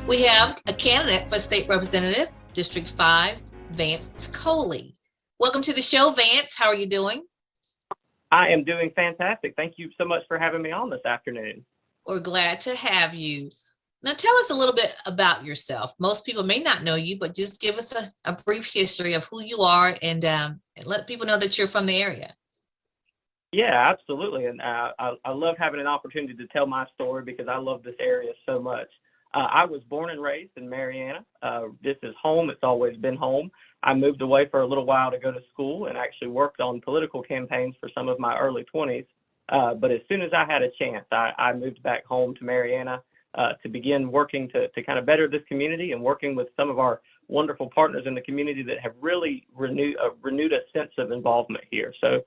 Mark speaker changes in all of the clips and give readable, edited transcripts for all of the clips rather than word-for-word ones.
Speaker 1: We have a candidate for state representative, District 5, Vance Coley. Welcome to the show, Vance. How are you doing?
Speaker 2: I am doing fantastic. Thank you so much for having me on this afternoon.
Speaker 1: We're glad to have you. Now, tell us a little bit about yourself. Most people may not know you, but just give us a brief history of who you are and let people know that you're from the area.
Speaker 2: Yeah, absolutely. And I love having an opportunity to tell my story because I love this area so much. I was born and raised in Marianna. This is home. It's always been home. I moved away for a little while to go to school and actually worked on political campaigns for some of my early 20s. But as soon as I had a chance, I moved back home to Marianna to begin working to kind of better this community and working with some of our wonderful partners in the community that have really renewed a sense of involvement here. So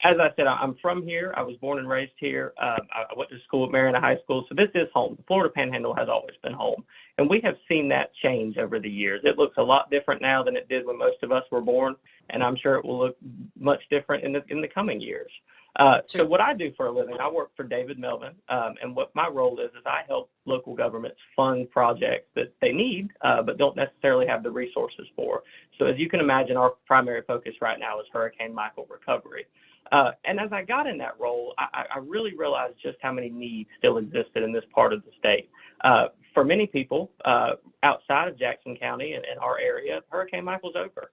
Speaker 2: as I said, I'm from here. I was born and raised here. I went to school at Marianna High School. So this is home. The Florida Panhandle has always been home. And we have seen that change over the years. It looks a lot different now than it did when most of us were born. And I'm sure it will look much different in the coming years. So what I do for a living, I work for David Melvin. And what my role is I help local governments fund projects that they need, but don't necessarily have the resources for. So as you can imagine, our primary focus right now is Hurricane Michael recovery. And as I got in that role, I really realized just how many needs still existed in this part of the state. For many people outside of Jackson County and our area, Hurricane Michael's over.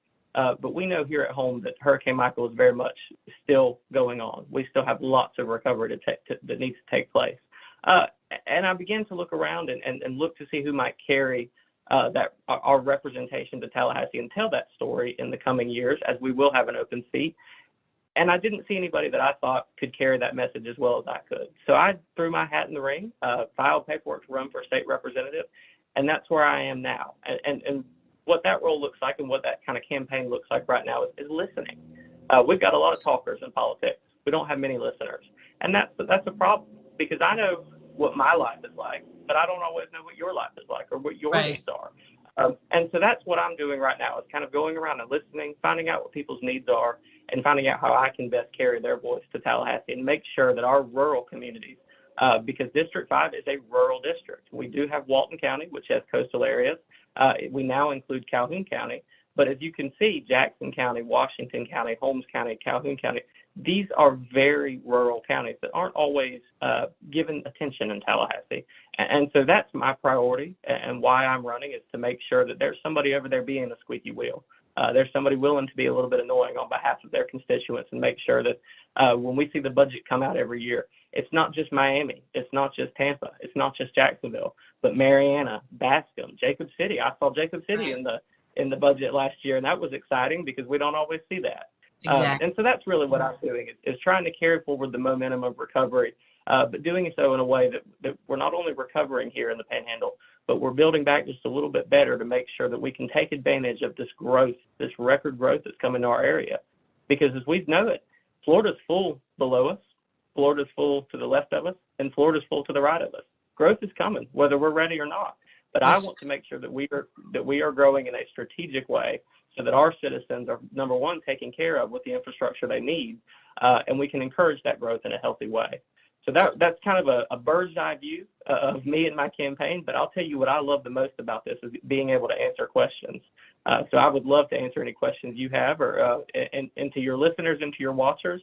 Speaker 2: But we know here at home that Hurricane Michael is very much still going on. We still have lots of recovery that needs to take place. And I began to look around and look to see who might carry our representation to Tallahassee and tell that story in the coming years, as we will have an open seat. And I didn't see anybody that I thought could carry that message as well as I could. So I threw my hat in the ring, filed paperwork to run for state representative, and that's where I am now. And what that role looks like and what that kind of campaign looks like right now is listening. We've got a lot of talkers in politics. We don't have many listeners. And that's a problem because I know what my life is like, but I don't always know what your life is like or what your needs are. And so that's what I'm doing right now is kind of going around and listening, finding out what people's needs are, and finding out how I can best carry their voice to Tallahassee and make sure that our rural communities, because District 5 is a rural district. We do have Walton County, which has coastal areas. We now include Calhoun County. But as you can see, Jackson County, Washington County, Holmes County, Calhoun County, these are very rural counties that aren't always given attention in Tallahassee. And so that's my priority and why I'm running is to make sure that there's somebody over there being a squeaky wheel. There's somebody willing to be a little bit annoying on behalf of their constituents and make sure that when we see the budget come out every year, it's not just Miami, it's not just Tampa, it's not just Jacksonville, but Marianna, Bascom, Jacob City. I saw Jacob City in the budget last year, and that was exciting because we don't always see that.
Speaker 1: Exactly.
Speaker 2: And so that's really what I'm doing is trying to carry forward the momentum of recovery, but doing so in a way that we're not only recovering here in the Panhandle, but we're building back just a little bit better to make sure that we can take advantage of this growth, this record growth that's coming to our area. Because as we know it, Florida's full below us, Florida's full to the left of us, and Florida's full to the right of us. Growth is coming, whether we're ready or not. But I want to make sure that we are growing in a strategic way so that our citizens are, number one, taken care of with the infrastructure they need, and we can encourage that growth in a healthy way. So that's kind of a bird's eye view of me and my campaign, but I'll tell you what I love the most about this is being able to answer questions. So I would love to answer any questions you have or and to your listeners and to your watchers.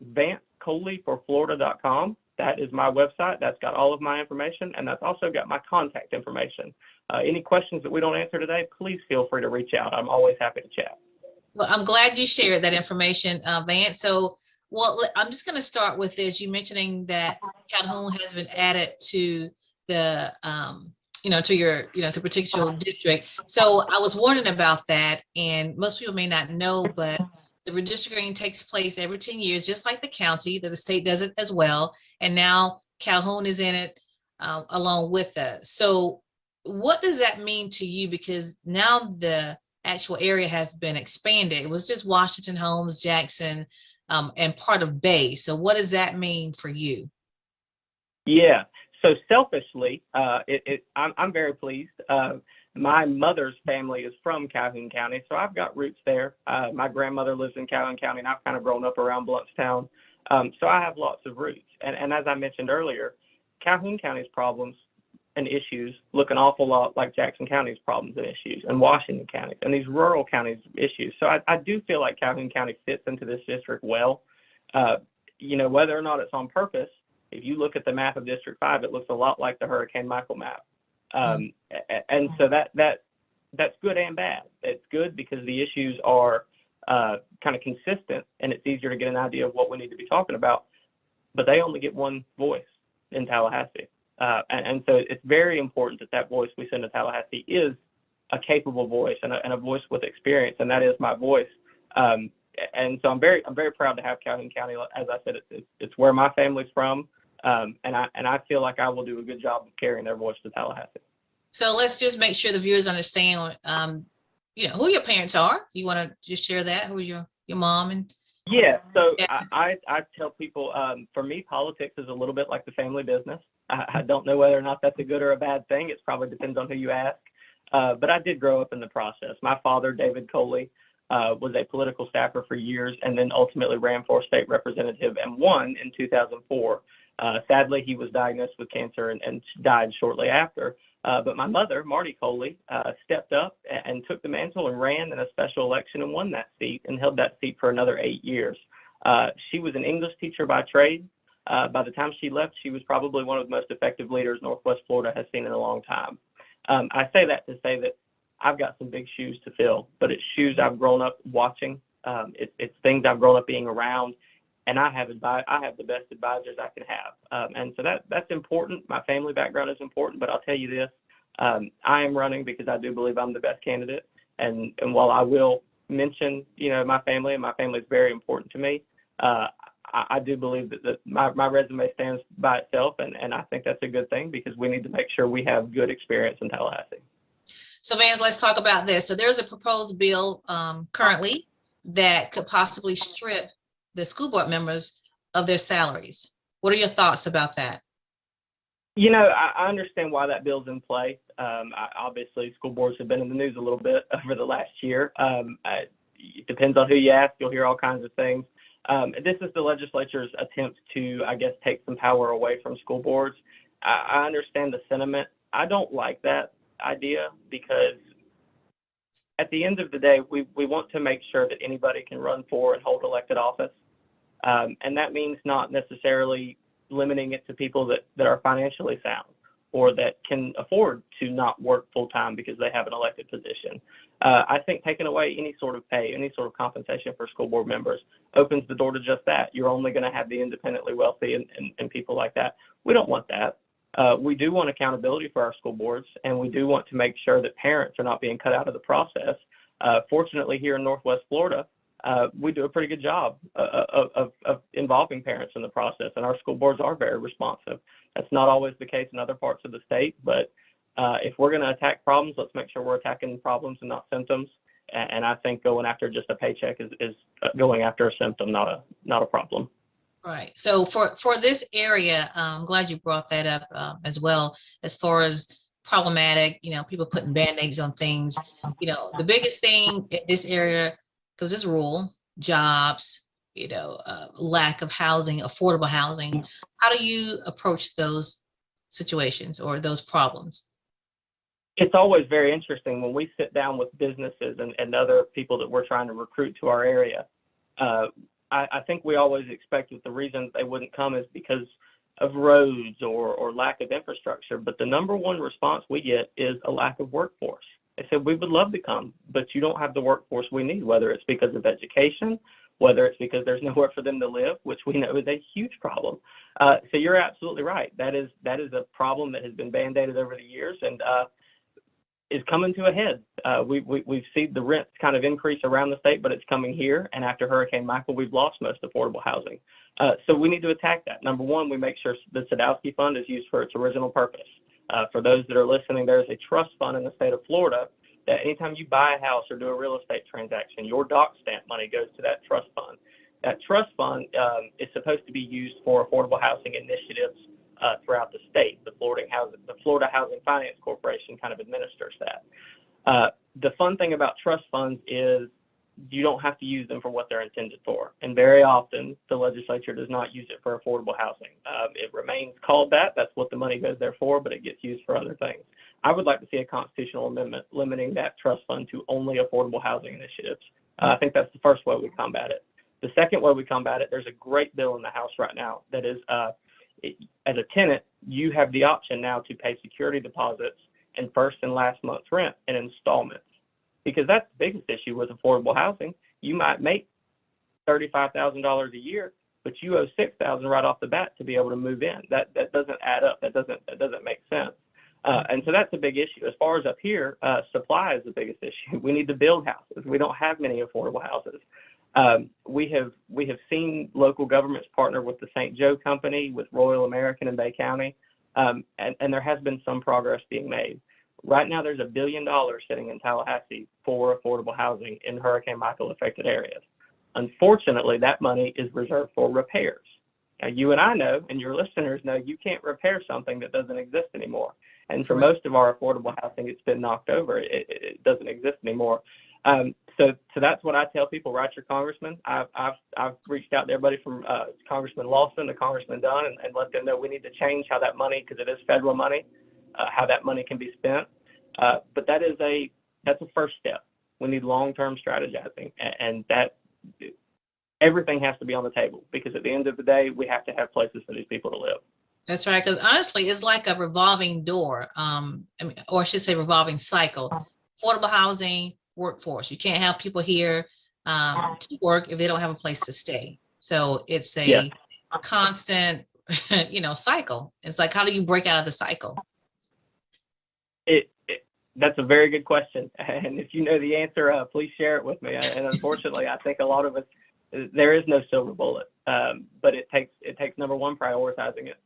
Speaker 2: Vance Coley for Florida.com. That is my website. That's got all of my information, and that's also got my contact information. Any questions that we don't answer today, please feel free to reach out. I'm always happy to chat.
Speaker 1: Well, I'm glad you shared that information, Vance. So, I'm just going to start with this. You mentioning that Calhoun has been added to the, to your, to particular district. So I was warning about that, and most people may not know, but the redistricting takes place every 10 years, just like the county, that the state does it as well. And now Calhoun is in it along with us. So what does that mean to you? Because now the actual area has been expanded. It was just Washington, Holmes, Jackson, and part of Bay. So what does that mean for you?
Speaker 2: Yeah. So selfishly, I'm very pleased. My mother's family is from Calhoun County, so I've got roots there. My grandmother lives in Calhoun County, and I've kind of grown up around Bluntstown. So I have lots of roots. And as I mentioned earlier, Calhoun County's problems and issues look an awful lot like Jackson County's problems and issues, and Washington County, and these rural counties' issues. So I do feel like Calhoun County fits into this district well. Whether or not it's on purpose, if you look at the map of District 5, it looks a lot like the Hurricane Michael map. And so that's good and bad. It's good because the issues are kind of consistent, and it's easier to get an idea of what we need to be talking about. But they only get one voice in Tallahassee. And so it's very important that voice we send to Tallahassee is a capable voice and a voice with experience, and that is my voice. And so I'm very proud to have Calhoun County. As I said, it's where my family's from, and I feel like I will do a good job of carrying their voice to Tallahassee.
Speaker 1: So let's just make sure the viewers understand, who your parents are. You want to just share that? Who's your mom and?
Speaker 2: Yeah. So I tell people, for me, politics is a little bit like the family business. I don't know whether or not that's a good or a bad thing. It probably depends on who you ask. But I did grow up in the process. My father, David Coley, was a political staffer for years and then ultimately ran for state representative and won in 2004. Sadly, he was diagnosed with cancer and died shortly after. But my mother, Marty Coley, stepped up and took the mantle and ran in a special election and won that seat and held that seat for another 8 years. She was an English teacher by trade. By the time she left, she was probably one of the most effective leaders Northwest Florida has seen in a long time. I say that to say that I've got some big shoes to fill, but it's shoes I've grown up watching. It's things I've grown up being around, and I have the best advisors I can have. And so that's important. My family background is important, but I'll tell you this, I am running because I do believe I'm the best candidate. And while I will mention, my family, and my family is very important to me, I do believe that my resume stands by itself, and I think that's a good thing because we need to make sure we have good experience in Tallahassee.
Speaker 1: So Vance, let's talk about this. So there's a proposed bill currently that could possibly strip the school board members of their salaries. What are your thoughts about that?
Speaker 2: I understand why that bill's in play. Obviously, school boards have been in the news a little bit over the last year. It depends on who you ask. You'll hear all kinds of things. This is the legislature's attempt to, I guess, take some power away from school boards. I understand the sentiment. I don't like that idea because at the end of the day, we want to make sure that anybody can run for and hold elected office. And that means not necessarily limiting it to people that are financially sound or that can afford to not work full time because they have an elected position. I think taking away any sort of pay, any sort of compensation for school board members opens the door to just that. You're only going to have the independently wealthy and people like that. We don't want that. We do want accountability for our school boards, and we do want to make sure that parents are not being cut out of the process. Fortunately, here in Northwest Florida, we do a pretty good job of involving parents in the process, and our school boards are very responsive. That's not always the case in other parts of the state, but if we're going to attack problems, let's make sure we're attacking problems and not symptoms. And I think going after just a paycheck is going after a symptom, not a problem.
Speaker 1: Right. So for this area, I'm glad you brought that up as well, as far as problematic, people putting band-aids on things. The biggest thing in this area, because it's rural, jobs, lack of housing, affordable housing. How do you approach those situations or those problems?
Speaker 2: It's always very interesting when we sit down with businesses and other people that we're trying to recruit to our area. I think we always expect that the reason they wouldn't come is because of roads or lack of infrastructure. But the number one response we get is a lack of workforce. They said, we would love to come, but you don't have the workforce we need, whether it's because of education, whether it's because there's nowhere for them to live, which we know is a huge problem. So you're absolutely right. That is a problem that has been band-aided over the years and is coming to a head. We've seen the rents kind of increase around the state, but it's coming here. And after Hurricane Michael, we've lost most affordable housing. So we need to attack that. Number one, we make sure the Sadowski Fund is used for its original purpose. For those that are listening, there's a trust fund in the state of Florida that anytime you buy a house or do a real estate transaction, your doc stamp money goes to that trust fund. That trust fund is supposed to be used for affordable housing initiatives throughout the state. The Florida Housing Finance Corporation kind of administers that. The fun thing about trust funds is you don't have to use them for what they're intended for. And very often, the legislature does not use it for affordable housing. It remains called that. That's what the money goes there for, but it gets used for other things. I would like to see a constitutional amendment limiting that trust fund to only affordable housing initiatives. I think that's the first way we combat it. The second way we combat it, there's a great bill in the House right now that is, as a tenant, you have the option now to pay security deposits and first and last month's rent in installments. Because that's the biggest issue with affordable housing. You might make $35,000 a year, but you owe $6,000 right off the bat to be able to move in. That doesn't add up. That doesn't make sense. And so that's a big issue. As far as up here, supply is the biggest issue. We need to build houses. We don't have many affordable houses. We have seen local governments partner with the St. Joe Company, with Royal American in Bay County, and there has been some progress being made. Right now, there's $1 billion sitting in Tallahassee for affordable housing in Hurricane Michael affected areas. Unfortunately, that money is reserved for repairs. Now, you and I know, and your listeners know, you can't repair something that doesn't exist anymore. And for most of our affordable housing, it's been knocked over. It doesn't exist anymore. So that's what I tell people: write your congressman. I've reached out to everybody from Congressman Lawson to Congressman Dunn and let them know we need to change how that money, because it is federal money, how that money can be spent. But that's a first step. We need long-term strategizing, and that everything has to be on the table, because at the end of the day, we have to have places for these people to live.
Speaker 1: That's right. Because honestly, it's like a revolving door, or I should say revolving cycle. Affordable housing, workforce. You can't have people here to work if they don't have a place to stay. So it's a constant, cycle. It's like, how do you break out of the cycle?
Speaker 2: That's a very good question. And if you know the answer, please share it with me. And unfortunately, I think a lot of us, there is no silver bullet, but it takes number one, prioritizing it.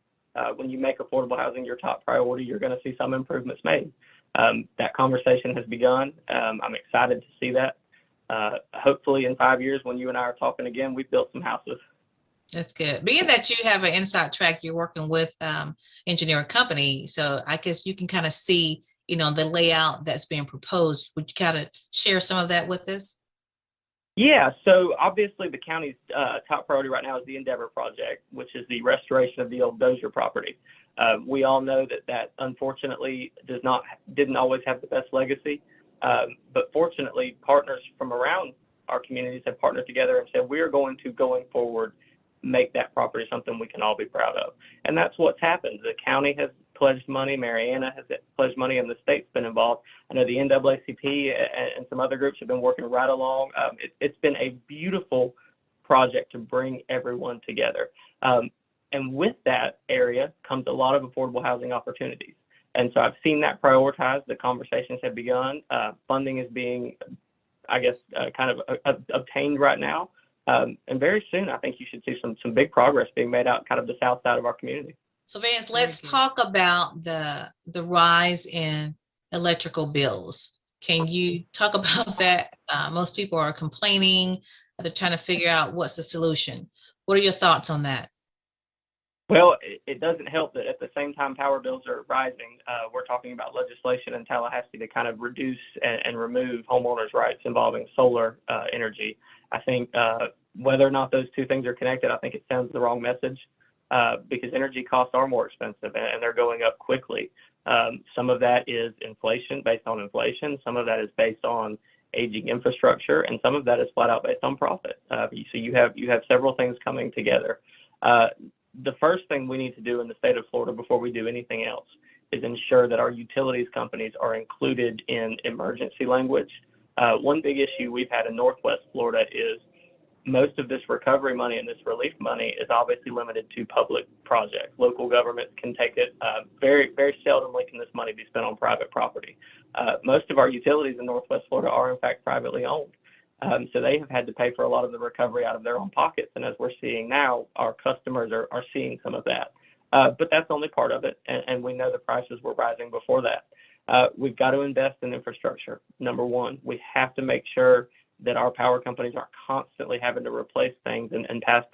Speaker 2: When you make affordable housing your top priority, you're going to see some improvements made. That conversation has begun. I'm excited to see that. Hopefully in 5 years, when you and I are talking again, we've built some houses.
Speaker 1: That's good. Being that you have an inside track, you're working with engineering company, so I guess you can kind of see, the layout that's being proposed. Would you kind of share some of that with us?
Speaker 2: Yeah, so obviously the county's top priority right now is the Endeavor project, which is the restoration of the old Dozier property. We all know that unfortunately didn't always have the best legacy, but fortunately partners from around our communities have partnered together and said, we are going forward, make that property something we can all be proud of. And that's what's happened. The county has pledged money, Mariana has pledged money, and the state's been involved. I know the NAACP and some other groups have been working right along. It's been a beautiful project to bring everyone together. And with that area comes a lot of affordable housing opportunities. And so I've seen that prioritized. The conversations have begun. Funding is being, kind of obtained right now. And very soon, I think you should see some big progress being made out kind of the south side of our community.
Speaker 1: So Vance, let's talk about the rise in electrical bills. Can you talk about that? Most people are complaining. They're trying to figure out what's the solution. What are your thoughts on that?
Speaker 2: Well, it doesn't help that at the same time power bills are rising. We're talking about legislation in Tallahassee to kind of reduce and remove homeowners' rights involving solar energy. I think whether or not those two things are connected, I think it sends the wrong message because energy costs are more expensive and they're going up quickly. Some of that is inflation, based on inflation. Some of that is based on aging infrastructure, and some of that is flat out based on profit. So you have several things coming together. The first thing we need to do in the state of Florida before we do anything else is ensure that our utilities companies are included in emergency language. One big issue we've had in Northwest Florida is most of this recovery money and this relief money is obviously limited to public projects. Local governments can take it. Very, very seldomly can this money be spent on private property. Most of our utilities in Northwest Florida are in fact privately owned. So they have had to pay for a lot of the recovery out of their own pockets. And as we're seeing now, our customers are seeing some of that. But that's only part of it. And we know the prices were rising before that. We've got to invest in infrastructure. Number one, we have to make sure that our power companies aren't constantly having to replace things and pass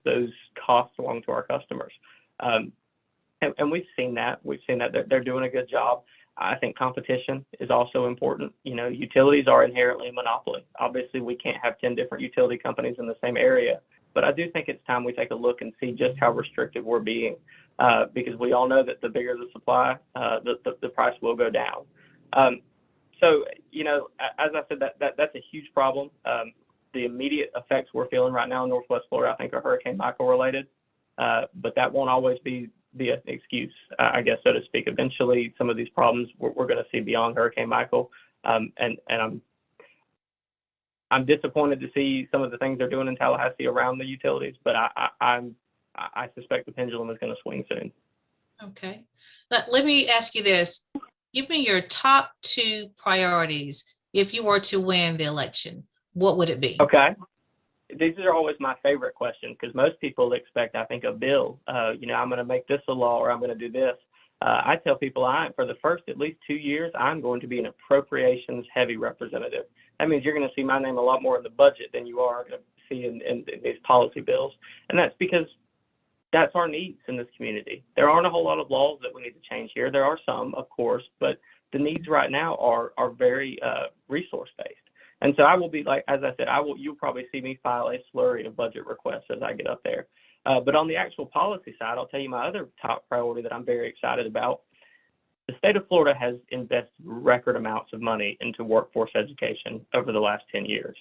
Speaker 2: those costs along to our customers. And we've seen that. We've seen that they're doing a good job. I think competition is also important. Utilities are inherently a monopoly. Obviously, we can't have 10 different utility companies in the same area, but I do think it's time we take a look and see just how restrictive we're being, because we all know that the bigger the supply, the price will go down. So, as I said, that's a huge problem. The immediate effects we're feeling right now in Northwest Florida, I think, are Hurricane Michael related, but that won't always be an excuse, I guess, so to speak. Eventually, some of these problems we're going to see beyond Hurricane Michael, and I'm disappointed to see some of the things they're doing in Tallahassee around the utilities, but I suspect the pendulum is going to swing soon.
Speaker 1: Okay, let me ask you this. Give me your top 2 priorities if you were to win the election. What would it be?
Speaker 2: Okay. These are always my favorite questions because most people expect, I think, a bill. I'm going to make this a law or I'm going to do this. I tell people for the first at least 2 years, I'm going to be an appropriations heavy representative. That means you're going to see my name a lot more in the budget than you are going to see in these policy bills. And that's because that's our needs in this community. There aren't a whole lot of laws that we need to change here. There are some, of course, but the needs right now are very resource-based. And so I will be, like, as I said, you'll probably see me file a slurry of budget requests as I get up there. But on the actual policy side, I'll tell you my other top priority that I'm very excited about. The state of Florida has invested record amounts of money into workforce education over the last 10 years,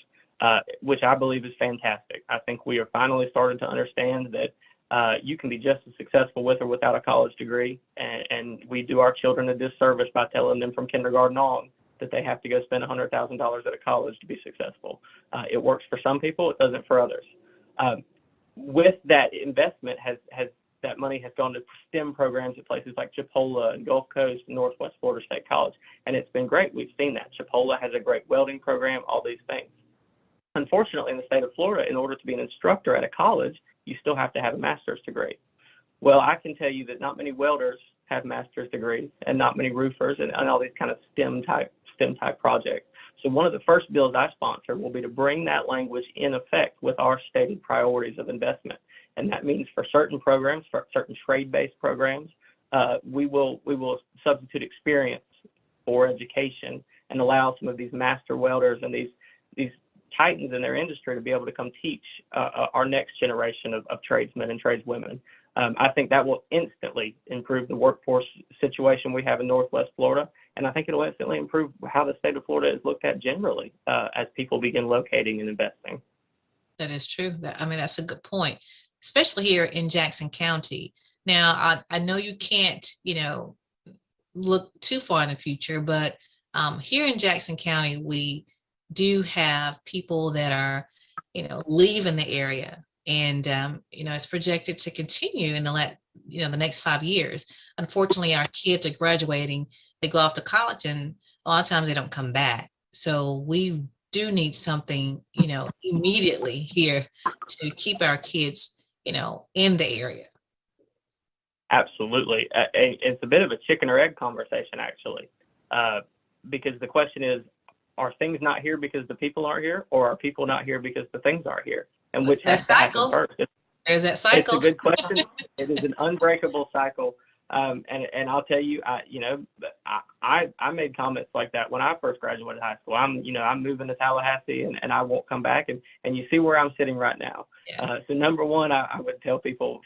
Speaker 2: which I believe is fantastic. I think we are finally starting to understand that you can be just as successful with or without a college degree, and we do our children a disservice by telling them from kindergarten on that they have to go spend $100,000 at a college to be successful. It works for some people, it doesn't for others. With that investment, that money has gone to STEM programs at places like Chipola and Gulf Coast and Northwest Florida State College, and it's been great. We've seen that. Chipola has a great welding program, all these things. Unfortunately, in the state of Florida, in order to be an instructor at a college, you still have to have a master's degree. Well, I can tell you that not many welders have master's degrees and not many roofers and all these kind of STEM type projects. So one of the first bills I sponsor will be to bring that language in effect with our stated priorities of investment. And that means for certain programs, for certain trade-based programs, we will substitute experience for education and allow some of these master welders and these titans in their industry to be able to come teach our next generation of tradesmen and tradeswomen. I think that will instantly improve the workforce situation we have in Northwest Florida, and I think it'll instantly improve how the state of Florida is looked at generally as people begin locating and investing.
Speaker 1: That is true. That's a good point, especially here in Jackson County. Now, I know you can't, look too far in the future, but here in Jackson County, we do have people that are, leaving the area. And, it's projected to continue in the next 5 years. Unfortunately, our kids are graduating, they go off to college, and a lot of times they don't come back. So we do need something, immediately here to keep our kids, in the area.
Speaker 2: Absolutely. It's a bit of a chicken or egg conversation, actually, because the question is, are things not here because the people aren't here, or are people not here because the things aren't here? And which has to happen first?
Speaker 1: There's that cycle.
Speaker 2: It's a good question. It is an unbreakable cycle. And I'll tell you, I made comments like that when I first graduated high school. I'm moving to Tallahassee and I won't come back. And you see where I'm sitting right now.
Speaker 1: Yeah.
Speaker 2: So number one, I would tell people,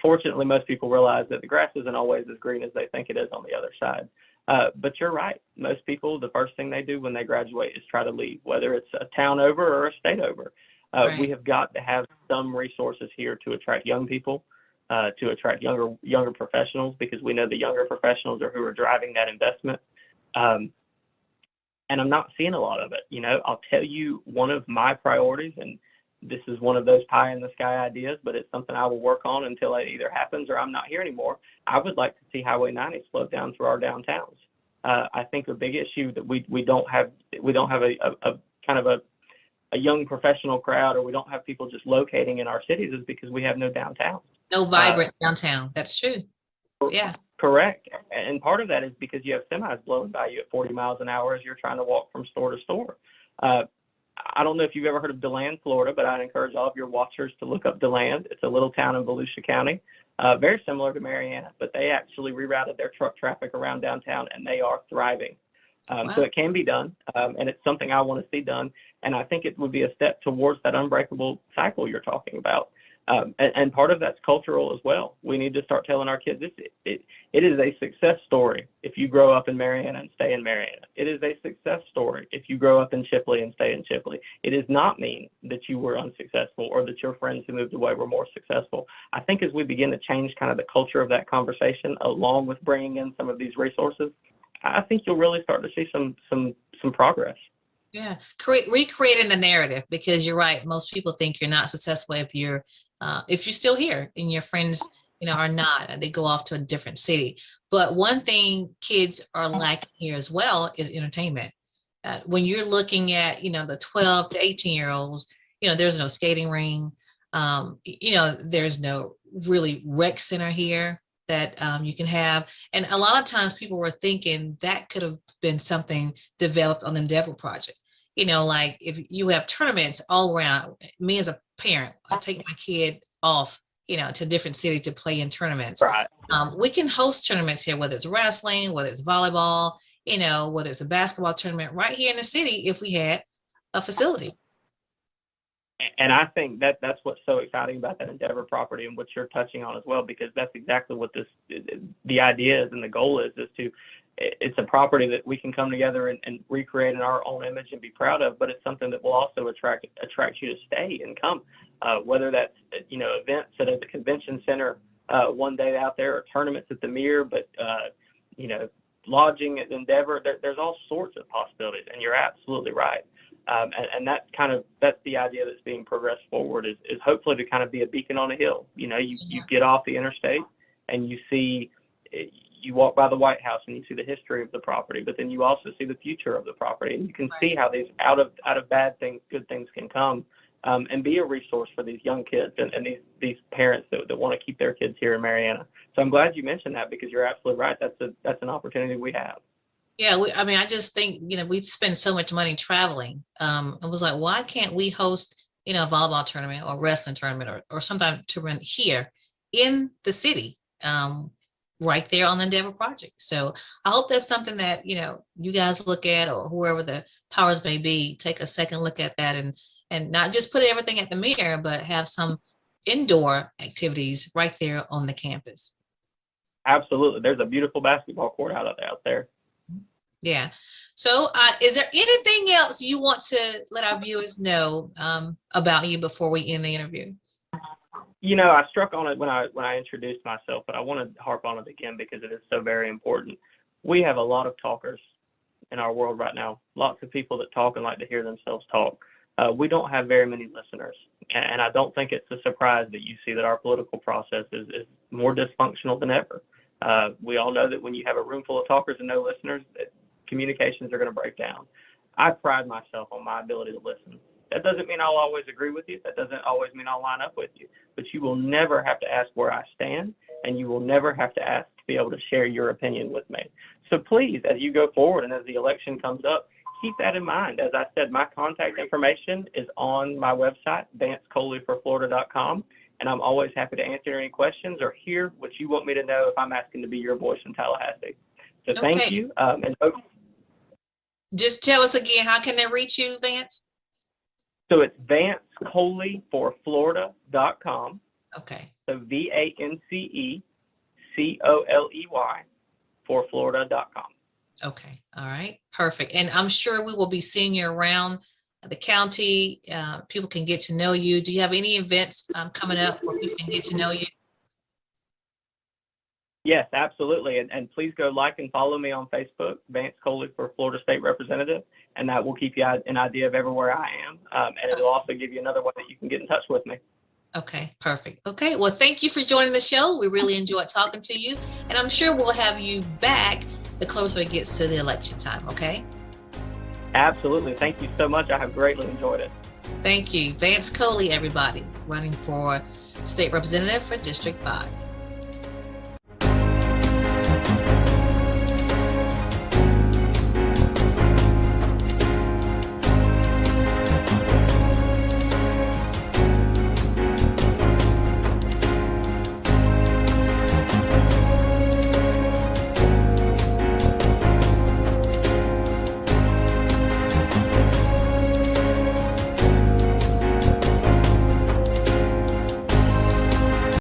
Speaker 2: fortunately, most people realize that the grass isn't always as green as they think it is on the other side. But you're right. Most people, the first thing they do when they graduate is try to leave, whether it's a town over or a state over.
Speaker 1: Right.
Speaker 2: We have got to have some resources here to attract young people, to attract younger professionals, because we know the younger professionals are who are driving that investment. And I'm not seeing a lot of it. I'll tell you one of my priorities, and this is one of those pie in the sky ideas, but it's something I will work on until it either happens or I'm not here anymore. I would like to see Highway 90 slowed down through our downtowns. I think a big issue that we don't have a kind of a young professional crowd, or we don't have people just locating in our cities, is because we have no downtown.
Speaker 1: No vibrant downtown. That's true. Yeah.
Speaker 2: Correct. And part of that is because you have semis blowing by you at 40 miles an hour as you're trying to walk from store to store. I don't know if you've ever heard of DeLand, Florida, but I'd encourage all of your watchers to look up DeLand. It's a little town in Volusia County, very similar to Marianna, but they actually rerouted their truck traffic around downtown, and they are thriving. So it can be done, and it's something I want to see done. And I think it would be a step towards that unbreakable cycle you're talking about. And part of that's cultural as well. We need to start telling our kids it is a success story if you grow up in Marianna and stay in Marianna. It is a success story if you grow up in Chipley and stay in Chipley. It does not mean that you were unsuccessful or that your friends who moved away were more successful. I think as we begin to change kind of the culture of that conversation, along with bringing in some of these resources, I think you'll really start to see some progress.
Speaker 1: Yeah, recreating the narrative, because you're right. Most people think you're not successful if you're still here and your friends, are not, and they go off to a different city. But one thing kids are lacking here as well is entertainment. When you're looking at, the 12 to 18-year-olds, there's no skating ring. There's no really rec center here that you can have. And a lot of times people were thinking that could have been something developed on the Endeavor project. Like if you have tournaments all around, me as a parent, I take my kid off, to different cities to play in tournaments.
Speaker 2: Right.
Speaker 1: We can host tournaments here, whether it's wrestling, whether it's volleyball, whether it's a basketball tournament right here in the city if we had a facility.
Speaker 2: And I think that's what's so exciting about that Endeavor property and what you're touching on as well, because that's exactly what the idea is and the goal is it's a property that we can come together and recreate in our own image and be proud of, but it's something that will also attract you to stay and come, whether that's, events at the convention center one day out there or tournaments at the Mirror, but, lodging at Endeavor, there's all sorts of possibilities, and you're absolutely right. And that's the idea that's being progressed forward is hopefully to kind of be a beacon on a hill. You get off the interstate and you walk by the White House and you see the history of the property, but then you also see the future of the property, and you can see how these out of bad things, good things can come, and be a resource for these young kids and these parents that want to keep their kids here in Marianna. So I'm glad you mentioned that, because you're absolutely right. That's an opportunity we have.
Speaker 1: Yeah, I just think, we spend so much money traveling. It was like, why can't we host, a volleyball tournament or wrestling tournament or sometime to run here in the city, right there on the Endeavor project. So I hope that's something that, you guys look at, or whoever the powers may be, take a second look at that and not just put everything at the Mirror, but have some indoor activities right there on the campus.
Speaker 2: Absolutely. There's a beautiful basketball court out there.
Speaker 1: Yeah. So is there anything else you want to let our viewers know about you before we end the interview?
Speaker 2: I struck on it when I introduced myself, but I want to harp on it again because it is so very important. We have a lot of talkers in our world right now, lots of people that talk and like to hear themselves talk. We don't have very many listeners, and I don't think it's a surprise that you see that our political process is more dysfunctional than ever. We all know that when you have a room full of talkers and no listeners, communications are going to break down. I pride myself on my ability to listen. That doesn't mean I'll always agree with you. That doesn't always mean I'll line up with you. But you will never have to ask where I stand, and you will never have to ask to be able to share your opinion with me. So please, as you go forward and as the election comes up, keep that in mind. As I said, my contact information is on my website, vancecoleyforflorida.com, and I'm always happy to answer any questions or hear what you want me to know if I'm asking to be your voice in Tallahassee. So thank you.
Speaker 1: Just tell us again, how can they reach you, Vance?
Speaker 2: So it's vancecoleyforflorida.com.
Speaker 1: Okay.
Speaker 2: So VanceColey for Florida.com.
Speaker 1: Okay. All right. Perfect. And I'm sure we will be seeing you around the county. People can get to know you. Do you have any events coming up where people can get to know you?
Speaker 2: Yes, absolutely. And please go like and follow me on Facebook, Vance Coley for Florida State Representative, and that will keep you an idea of everywhere I am. And it'll also give you another way that you can get in touch with me.
Speaker 1: Okay, perfect. Okay, well, thank you for joining the show. We really enjoyed talking to you, and I'm sure we'll have you back the closer it gets to the election time, okay?
Speaker 2: Absolutely. Thank you so much. I have greatly enjoyed it.
Speaker 1: Thank you. Vance Coley, everybody, running for State Representative for District 5.